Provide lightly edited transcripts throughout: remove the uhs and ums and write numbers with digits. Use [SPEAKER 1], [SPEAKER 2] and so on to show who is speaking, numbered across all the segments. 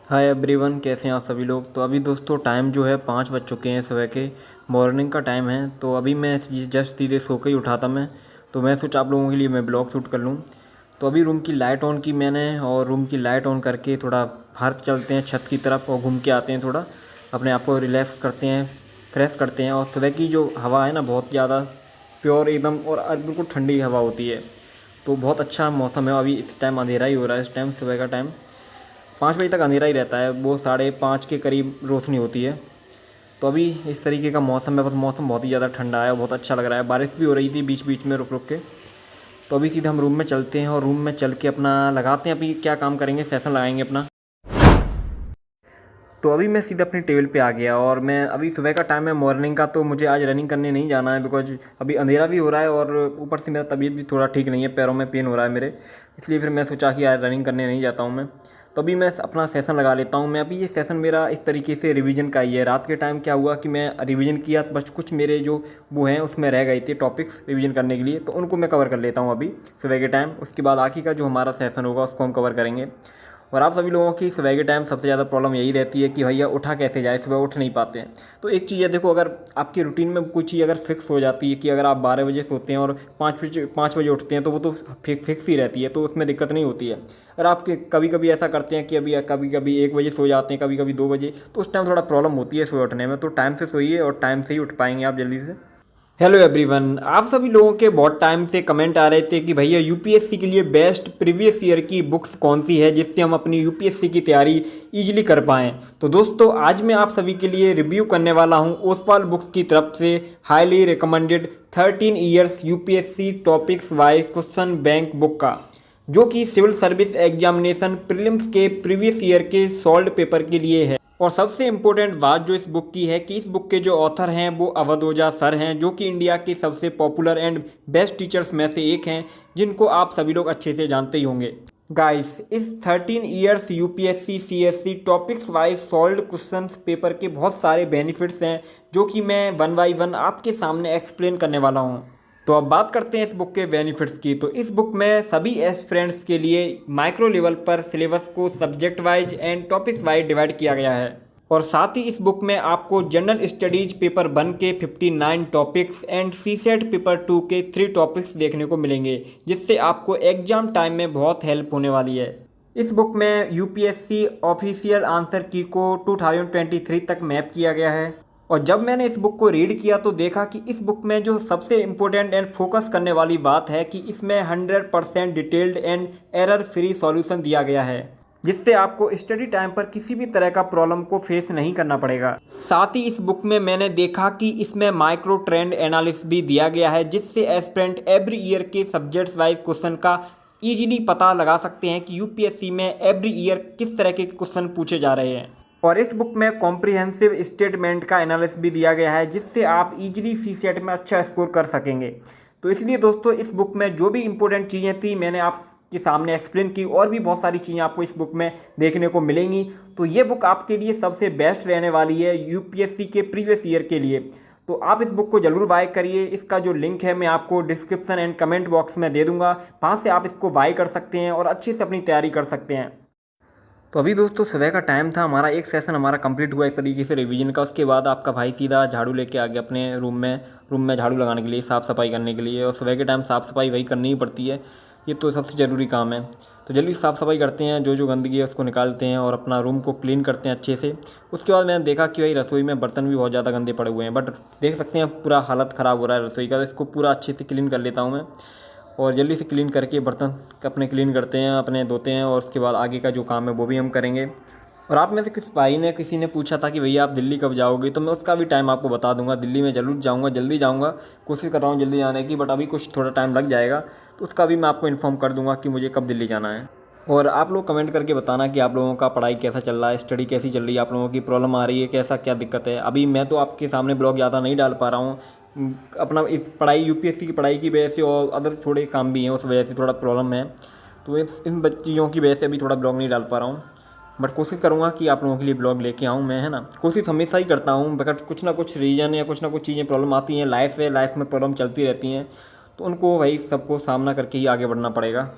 [SPEAKER 1] Hi everyone, कैसे हैं आप सभी लोग। तो अभी दोस्तों टाइम जो है 5 बज चुके हैं, सुबह के मॉर्निंग का टाइम है। तो अभी मैं जस्ट सीधे सो के ही उठा था मैं। तो मैं सोचा आप लोगों के लिए मैं ब्लॉग शूट कर लूँ। तो अभी रूम की लाइट ऑन की मैंने, और रूम की लाइट ऑन करके थोड़ा बाहर चलते हैं छत की तरफ और घूम के आते हैं, थोड़ा अपने आप को रिलैक्स करते हैं, फ्रेश करते हैं। और सुबह की जो हवा है ना, बहुत ज़्यादा प्योर एकदम और बिल्कुल ठंडी हवा होती है। तो बहुत अच्छा मौसम है। अभी इस टाइम अंधेरा ही हो रहा है, इस टाइम सुबह का टाइम 5 बजे तक अंधेरा ही रहता है, वो 5:30 के करीब रोशनी होती है। तो अभी इस तरीके का मौसम है, बस मौसम बहुत ही ज़्यादा ठंडा है और बहुत अच्छा लग रहा है। बारिश भी हो रही थी बीच बीच में रुक रुक के। तो अभी सीधे हम रूम में चलते हैं और रूम में चल के अपना लगाते हैं, अभी क्या काम करेंगे, सेशन लगाएंगे अपना। तो अभी मैं सीधा अपनी टेबल पे आ गया और मैं अभी सुबह का टाइम है मॉर्निंग का, तो मुझे आज रनिंग करने नहीं जाना है बिकॉज अभी अंधेरा भी हो रहा है और ऊपर से मेरा तबीयत भी थोड़ा ठीक नहीं है, पैरों में पेन हो रहा है मेरे। इसलिए फिर मैं सोचा कि आज रनिंग करने नहीं जाता हूँ मैं। तो अभी मैं अपना सेशन लगा लेता हूँ मैं। अभी ये सेशन मेरा इस तरीके से रिवीजन का ही है। रात के टाइम क्या हुआ कि मैं रिवीजन किया, बस कुछ मेरे जो वो हैं उसमें रह गए थे टॉपिक्स रिवीजन करने के लिए, तो उनको मैं कवर कर लेता हूँ अभी सुबह के टाइम। उसके बाद आगे का जो हमारा सेशन होगा उसको हम कवर करेंगे। और आप सभी लोगों की सुबह के टाइम सबसे ज़्यादा प्रॉब्लम यही रहती है कि भैया उठा कैसे जाए, सुबह उठ नहीं पाते हैं। तो एक चीज़ है, देखो, अगर आपकी रूटीन में कुछ चीज़ अगर फिक्स हो जाती है कि अगर आप 12 बजे सोते हैं और 5 बजे उठते हैं, तो वो तो फिक्स ही रहती है, तो उसमें दिक्कत नहीं होती है। अगर आप कभी कभी ऐसा करते हैं कि अभी कभी कभी 1 बजे सो जाते हैं, कभी कभी 2 बजे, तो उस टाइम थोड़ा प्रॉब्लम होती है सुबह उठने में। तो टाइम से सोइए और टाइम से ही उठ पाएंगे आप जल्दी से। हेलो एवरीवन, आप सभी लोगों के बहुत टाइम से कमेंट आ रहे थे कि भैया यूपीएससी के लिए बेस्ट प्रीवियस ईयर की बुक्स कौन सी है जिससे हम अपनी यूपीएससी की तैयारी इजीली कर पाएँ। तो दोस्तों आज मैं आप सभी के लिए रिव्यू करने वाला हूं ओसवाल बुक्स की तरफ से highly recommended 13 years UPSC topics wise question bank book का, जो कि सिविल सर्विस एग्जामिनेशन प्रीलिम्स के प्रीवियस ईयर के सॉल्व पेपर के लिए है। और सबसे इम्पोर्टेंट बात जो इस बुक की है कि इस बुक के जो ऑथर हैं वो अवध ओझा सर हैं, जो कि इंडिया के सबसे पॉपुलर एंड बेस्ट टीचर्स में से एक हैं, जिनको आप सभी लोग अच्छे से जानते ही होंगे। गाइस, इस 13 years UPSC CSC topics wise solved questions paper के बहुत सारे बेनिफिट्स हैं, जो कि मैं वन बाई वन आपके सामने एक्सप्लेन करने वाला हूँ। तो अब बात करते हैं इस बुक के बेनिफिट्स की। तो इस बुक में सभी एस्पिरेंट्स के लिए माइक्रो लेवल पर सिलेबस को subject wise and topics wise divide किया गया है। और साथ ही इस बुक में आपको जनरल स्टडीज पेपर 1 के 59 टॉपिक्स एंड सीसेट पेपर 2 के 3 टॉपिक्स देखने को मिलेंगे, जिससे आपको एग्जाम टाइम में बहुत हेल्प होने वाली है। इस बुक में यूपीएससी ऑफिशियल आंसर की को 2023 तक मैप किया गया है। और जब मैंने इस बुक को रीड किया तो देखा कि इस बुक में जो सबसे इम्पोर्टेंट एंड फोकस करने वाली बात है कि इसमें 100% detailed and error free solution दिया गया है, जिससे आपको स्टडी टाइम पर किसी भी तरह का प्रॉब्लम को फेस नहीं करना पड़ेगा। साथ ही इस बुक में मैंने देखा कि इसमें माइक्रो ट्रेंड एनालिसिस भी दिया गया है, जिससे एस्पिरेंट एवरी ईयर के सब्जेक्ट्स वाइज क्वेश्चन का इजीली पता लगा सकते हैं कि यूपीएससी में एवरी ईयर किस तरह के क्वेश्चन पूछे जा रहे हैं। और इस बुक में कॉम्प्रिहेंसिव स्टेटमेंट का एनालिसिस भी दिया गया है, जिससे आप इजीली सीसेट में अच्छा स्कोर कर सकेंगे। तो इसलिए दोस्तों इस बुक में जो भी इंपॉर्टेंट चीज़ें थी मैंने आपके सामने एक्सप्लेन की, और भी बहुत सारी चीज़ें आपको इस बुक में देखने को मिलेंगी। तो ये बुक आपके लिए सबसे बेस्ट रहने वाली है यूपीएससी के प्रीवियस ईयर के लिए। तो आप इस बुक को ज़रूर बाय करिए। इसका जो लिंक है मैं आपको डिस्क्रिप्शन एंड कमेंट बॉक्स में दे दूँगा, वहाँ से आप इसको बाय कर सकते हैं और अच्छे से अपनी तैयारी कर सकते हैं। तो अभी दोस्तों सुबह का टाइम था, हमारा एक सेशन हमारा कंप्लीट हुआ एक तरीके से रिवीजन का। उसके बाद आपका भाई सीधा झाड़ू लेके आ गया अपने रूम में झाड़ू लगाने के लिए, साफ़ सफाई करने के लिए। और सुबह के टाइम साफ़ सफाई वही करनी ही पड़ती है, ये तो सबसे ज़रूरी काम है। तो जल्दी साफ़ सफाई करते हैं, जो जो गंदगी है उसको निकालते हैं और अपना रूम को क्लीन करते हैं अच्छे से। उसके बाद मैंने देखा कि भाई रसोई में बर्तन भी बहुत ज़्यादा गंदे पड़े हुए हैं, बट देख सकते हैं पूरा हालत ख़राब हो रहा है रसोई का। तो इसको पूरा अच्छे से क्लीन कर लेता हूँ मैं, और जल्दी से क्लीन करके बर्तन अपने क्लीन करते हैं, अपने धोते हैं। और उसके बाद आगे का जो काम है वो भी हम करेंगे। और आप में से किसी ने पूछा था कि भैया आप दिल्ली कब जाओगे, तो मैं उसका भी टाइम आपको बता दूंगा। दिल्ली में ज़रूर जाऊंगा, जल्दी जाऊंगा, कोशिश कर रहा हूं जल्दी आने की, बट अभी कुछ थोड़ा टाइम लग जाएगा। तो उसका भी मैं आपको इन्फॉर्म कर दूंगा कि मुझे कब दिल्ली जाना है। और आप लोग कमेंट करके बताना कि आप लोगों का पढ़ाई कैसा चल रहा है, स्टडी कैसी चल रही है, आप लोगों की प्रॉब्लम आ रही है, कैसा क्या दिक्कत है। अभी मैं तो आपके सामने ब्लॉग ज़्यादा नहीं डाल पा रहा हूँ, अपना पढ़ाई यूपीएससी की पढ़ाई की वजह से और अदर थोड़े काम भी हैं, उस वजह से थोड़ा प्रॉब्लम है। तो इन चीज़ों की वजह से अभी थोड़ा ब्लॉग नहीं डाल पा रहा हूँ, बट कोशिश करूँगा कि आप लोगों के लिए ब्लॉग लेके आऊँ मैं, है ना। कोशिश हमेशा ही करता हूँ, बट कुछ ना कुछ रीज़न या कुछ ना कुछ चीज़ें प्रॉब्लम आती हैं। लाइफ है, लाइफ में प्रॉब्लम चलती रहती हैं, तो उनको भाई सबको सामना करके ही आगे बढ़ना पड़ेगा।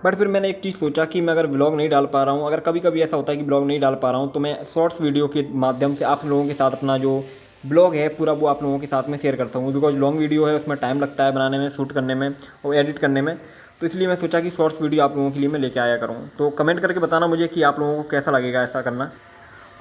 [SPEAKER 1] बट फिर मैंने एक चीज़ सोचा कि मैं अगर ब्लॉग नहीं डाल पा रहा हूँ, अगर कभी कभी ऐसा होता है कि ब्लॉग नहीं डाल पा रहा हूँ, तो मैं शॉर्ट्स वीडियो के माध्यम से आप लोगों के साथ अपना जो ब्लॉग है पूरा वो आप लोगों के साथ में शेयर करता हूँ। बिकॉज लॉन्ग वीडियो है, उसमें टाइम लगता है बनाने में, शूट करने में और एडिट करने में। तो इसलिए मैं सोचा कि शॉर्ट्स वीडियो आप लोगों के लिए मैं लेके आया करूँ। तो कमेंट करके बताना मुझे कि आप लोगों को कैसा लगेगा ऐसा करना।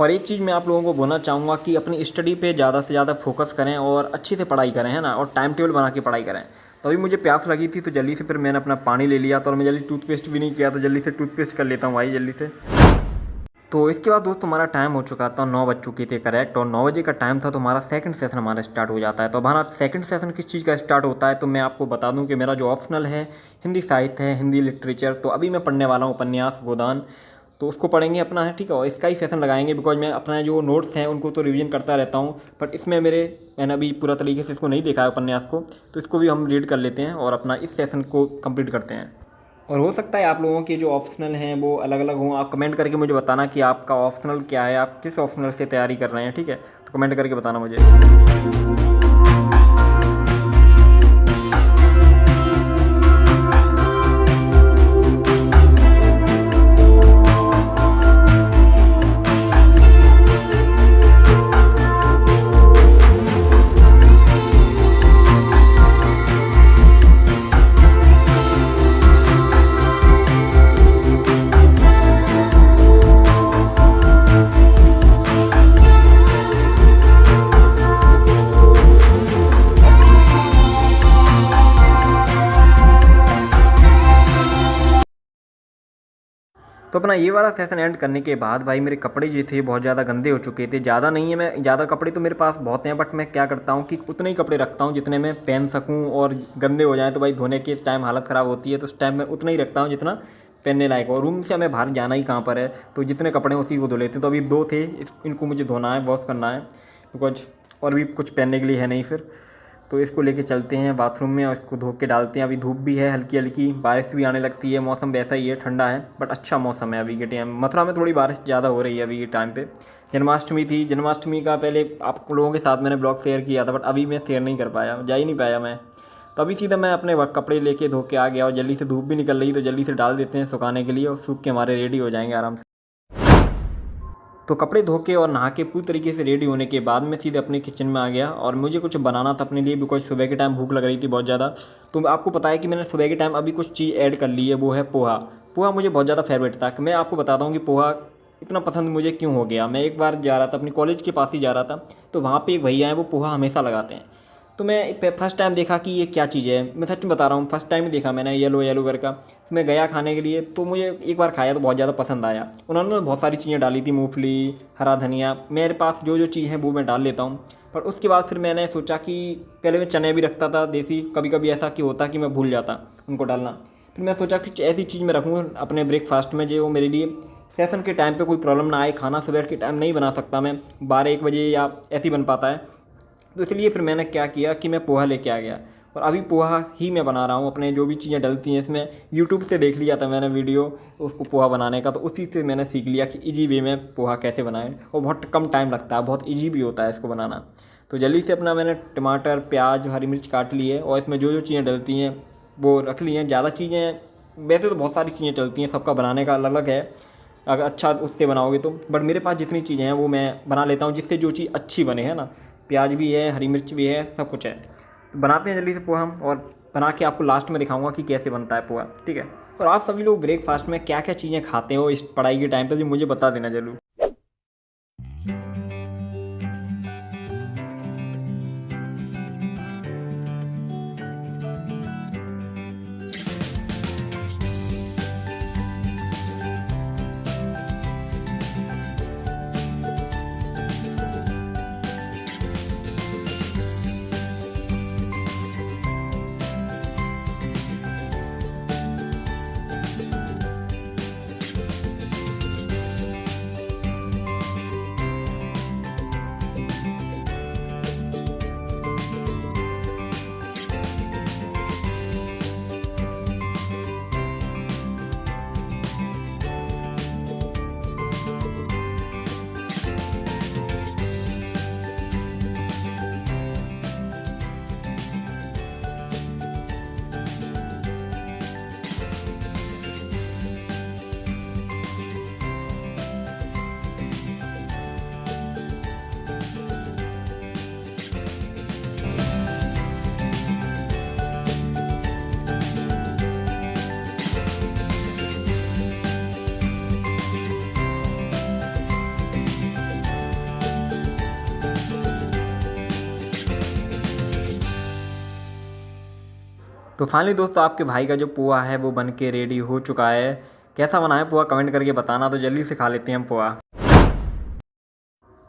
[SPEAKER 1] और एक चीज़ मैं आप लोगों को बोलना चाहूँगा कि अपनी स्टडी पे ज़्यादा से ज़्यादा फोकस करें और अच्छे से पढ़ाई करें, है ना, और टाइम टेबल बना के पढ़ाई करें। तो अभी मुझे प्यास लगी थी तो जल्दी से फिर मैंने अपना पानी ले लिया, तो और मैं जल्दी टूथपेस्ट भी नहीं किया, तो जल्दी से टूथपेस्ट कर लेता हूँ भाई जल्दी से। तो इसके बाद दोस्त हमारा टाइम हो चुका था, 9 बज चुके थे करेक्ट, और 9 बजे का टाइम था तो हमारा सेकंड सेशन हमारा स्टार्ट हो जाता है। तो हमारा सेकंड सेशन किस चीज़ का स्टार्ट होता है, तो मैं आपको बता दूं कि मेरा जो ऑप्शनल है हिंदी साहित्य है, हिंदी लिटरेचर। तो अभी मैं पढ़ने वाला हूँ उपन्यास गोदान, तो उसको पढ़ेंगे अपना है, ठीक है। और इसका ही सेशन लगाएंगे बिकॉज मैं अपना जो नोट्स हैं उनको तो रिवीजन करता रहता हूँ, बट इसमें मैंने अभी पूरा तरीके से इसको नहीं देखा है उपन्यास को, तो इसको भी हम रीड कर लेते हैं और अपना इस सेशन को कंप्लीट करते हैं। और हो सकता है आप लोगों के जो ऑप्शनल हैं वो अलग अलग हों। आप कमेंट करके मुझे बताना कि आपका ऑप्शनल क्या है, आप किस ऑप्शनल से तैयारी कर रहे हैं, ठीक है। तो कमेंट करके बताना मुझे। तो अपना ये वाला सेशन एंड करने के बाद भाई मेरे कपड़े जो थे बहुत ज़्यादा गंदे हो चुके थे। ज़्यादा नहीं है, मैं ज़्यादा कपड़े तो मेरे पास बहुत हैं, बट मैं क्या करता हूँ कि उतने ही कपड़े रखता हूँ जितने मैं पहन सकूँ, और गंदे हो जाएँ तो भाई धोने के टाइम हालत ख़राब होती है, तो उस टाइम मैं उतना ही रखता हूँ जितना पहनने लायक हो। रूम से हमें बाहर जाना ही कहाँ पर है, तो जितने कपड़े हैं उसी को धो लेते हैं। तो अभी 2 थे, इनको मुझे धोना है, वॉश करना है बिकॉज और भी कुछ पहनने के लिए है नहीं फिर। तो इसको लेके चलते हैं बाथरूम में और इसको धो के डालते हैं। अभी धूप भी है हल्की हल्की, बारिश भी आने लगती है, मौसम वैसा ही है, ठंडा है बट अच्छा मौसम है अभी के टाइम। मथुरा में थोड़ी बारिश ज़्यादा हो रही है अभी के टाइम पे। जन्माष्टमी थी, जन्माष्टमी का पहले आप लोगों के साथ मैंने ब्लॉग शेयर किया था, बट अभी मैं शेयर नहीं कर पाया, जा ही नहीं पाया मैं। तो अभी सीधा मैं अपने कपड़े लेके धो के आ गया, और जल्दी से धूप भी निकल रही तो जल्दी से डाल देते हैं सुखाने के लिए, और सूख के हमारे रेडी हो जाएंगे आराम से। तो कपड़े धो के और नहा के पूरी तरीके से रेडी होने के बाद मैं सीधे अपने किचन में आ गया, और मुझे कुछ बनाना था अपने लिए बिकॉज सुबह के टाइम भूख लग रही थी बहुत ज़्यादा। तो आपको पता है कि मैंने सुबह के टाइम अभी कुछ चीज़ ऐड कर ली है, वो है पोहा। पोहा मुझे बहुत ज़्यादा फेवरेट था। मैं आपको बताता हूँ कि पोहा इतना पसंद मुझे क्यों हो गया। मैं एक बार जा रहा था अपनी कॉलेज के पास ही जा रहा था, तो वहाँ पे एक भैया हैं, वो पोहा हमेशा लगाते हैं। तो मैं फर्स्ट टाइम देखा कि ये क्या चीज़ है, मैं सच में बता रहा हूँ, फर्स्ट टाइम ही देखा मैंने येलो येलो कर का। मैं गया खाने के लिए, तो मुझे एक बार खाया तो बहुत ज़्यादा पसंद आया। उन्होंने बहुत सारी चीज़ें डाली थी, मूंगफली, हरा धनिया, मेरे पास जो जो चीज़ है वो मैं डाल लेता हूँ। पर उसके बाद फिर मैंने सोचा कि पहले मैं चने भी रखता था देसी, कभी कभी ऐसा कि होता कि मैं भूल जाता उनको डालना। फिर मैं सोचा कि ऐसी चीज़ मैं रखूँ अपने ब्रेकफास्ट में जो मेरे लिए सेशन के टाइम पे कोई प्रॉब्लम ना आए। खाना सुबह के टाइम नहीं बना सकता मैं, 12-1 बजे या ऐसे ही बन पाता है, तो इसलिए फिर मैंने क्या किया कि मैं पोहा लेके आ गया, और अभी पोहा ही मैं बना रहा हूँ। अपने जो भी चीज़ें डलती हैं इसमें, यूट्यूब से देख लिया था मैंने वीडियो उसको पोहा बनाने का, तो उसी से मैंने सीख लिया कि इजी वे में पोहा कैसे बनाएं, और बहुत कम टाइम लगता है, बहुत इजी भी होता है इसको बनाना। तो जल्दी से अपना मैंने टमाटर, प्याज, हरी मिर्च काट ली है, और इसमें जो जो चीज़ें डलती हैं वो रख ली हैं। ज़्यादा चीज़ें वैसे तो बहुत सारी चीज़ें चलती हैं, सबका बनाने का अलग अलग है, अगर अच्छा उससे बनाओगे तो, बट मेरे पास जितनी चीज़ें हैं वो मैं बना लेता हूँ जिससे जो चीज़ अच्छी बने, है ना। प्याज भी है, हरी मिर्च भी है, सब कुछ है। तो बनाते हैं जल्दी से पोहा हम, और बना के आपको लास्ट में दिखाऊंगा कि कैसे बनता है पोहा, ठीक है। और आप सभी लोग ब्रेकफास्ट में क्या क्या चीज़ें खाते हो इस पढ़ाई के टाइम पे, जो मुझे बता देना जरूर। तो फाइनली दोस्तों आपके भाई का जो पोहा है वो बन के रेडी हो चुका है। कैसा बना है पोहा कमेंट करके बताना। तो जल्दी से खा लेते हैं हम पोहा।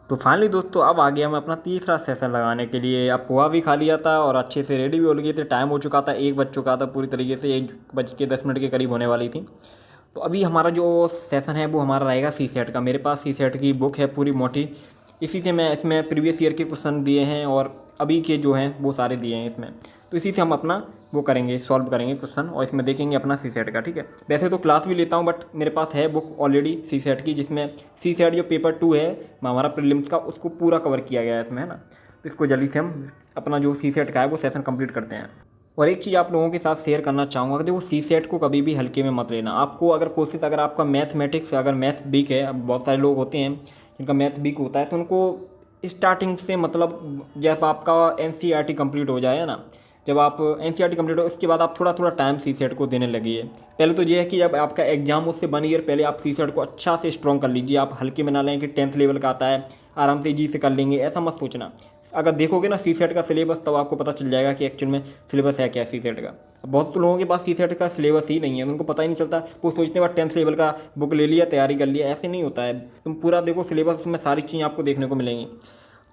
[SPEAKER 1] तो फाइनली दोस्तों अब आ गया मैं अपना तीसरा सेशन लगाने के लिए। अब पोहा भी खा लिया था और अच्छे से रेडी भी हो गए थे। टाइम हो चुका था, 1 बज चुका था पूरी तरीके से, 1 बज के 10 मिनट के करीब होने वाली थी। तो अभी हमारा जो सेशन है वो हमारा रहेगा सी सेट का। मेरे पास सी सेट की बुक है पूरी मोटी, इसी से मैं इसमें प्रीवियस ईयर के क्वेश्चन दिए हैं और अभी के जो हैं वो सारे दिए हैं इसमें। तो इसी से हम अपना वो करेंगे, सॉल्व करेंगे क्वेश्चन और इसमें देखेंगे अपना सी सेट का। ठीक है, वैसे तो क्लास भी लेता हूँ बट मेरे पास है बुक ऑलरेडी सी सेट की, जिसमें सी सेट जो पेपर 2 है हमारा प्रीलिम्स का, उसको पूरा कवर किया गया है इसमें, है ना। तो इसको जल्दी से हम अपना जो सी सेट का है वो सेशन कंप्लीट करते हैं। और एक चीज़ आप लोगों के साथ शेयर करना चाहूँगा कि देखो सी सेट को कभी भी हल्के में मत लेना। आपको अगर कोशिश, अगर आपका मैथमेटिक्स, अगर मैथ वीक है, अब बहुत सारे लोग होते हैं जिनका मैथ वीक होता है, तो उनको स्टार्टिंग से मतलब जब आपका NCERT कंप्लीट हो जाए ना, जब आप NCERT कंप्लीट हो उसके बाद आप थोड़ा थोड़ा टाइम सी सेट को देने लगिए। पहले तो ये है कि जब आपका एग्जाम उससे 1 ईयर पहले आप सी सेट को अच्छा से स्ट्रॉन्ग कर लीजिए। आप हल्के में ना लें कि 10th लेवल का आता है आराम से जी से कर लेंगे, ऐसा मत सोचना। अगर देखोगे ना सी सेट का सिलेबस, तब आपको पता चल जाएगा कि एक्चुअल में सिलेबस है क्या सी सेट का। बहुत लोगों के पास सी सेट का सिलेबस ही नहीं है, उनको पता ही नहीं चलता। वो सोचते हैं 10th लेवल का बुक ले लिया, तैयारी कर लिया, ऐसे नहीं होता है। तुम पूरा देखो सिलेबस, उसमें सारी चीज़ें आपको देखने को मिलेंगी।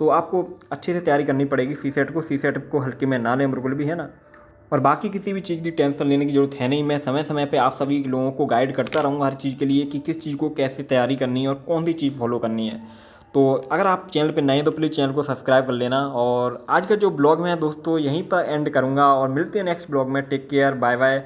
[SPEAKER 1] तो आपको अच्छे से तैयारी करनी पड़ेगी सी सेट को हल्के में ना लें बिल्कुल भी, है ना। और बाकी किसी भी चीज़ की टेंशन लेने की ज़रूरत है नहीं। मैं समय समय पे आप सभी लोगों को गाइड करता रहूँगा हर चीज़ के लिए कि किस चीज़ को कैसे तैयारी करनी है और कौन सी चीज़ फॉलो करनी है। तो अगर आप चैनल पे नए हैं तो प्लीज़ चैनल को सब्सक्राइब कर लेना। और आज का जो ब्लॉग मैं दोस्तों यहीं पर एंड करूँगा और मिलते हैं नेक्स्ट ब्लॉग में। Take care, bye bye.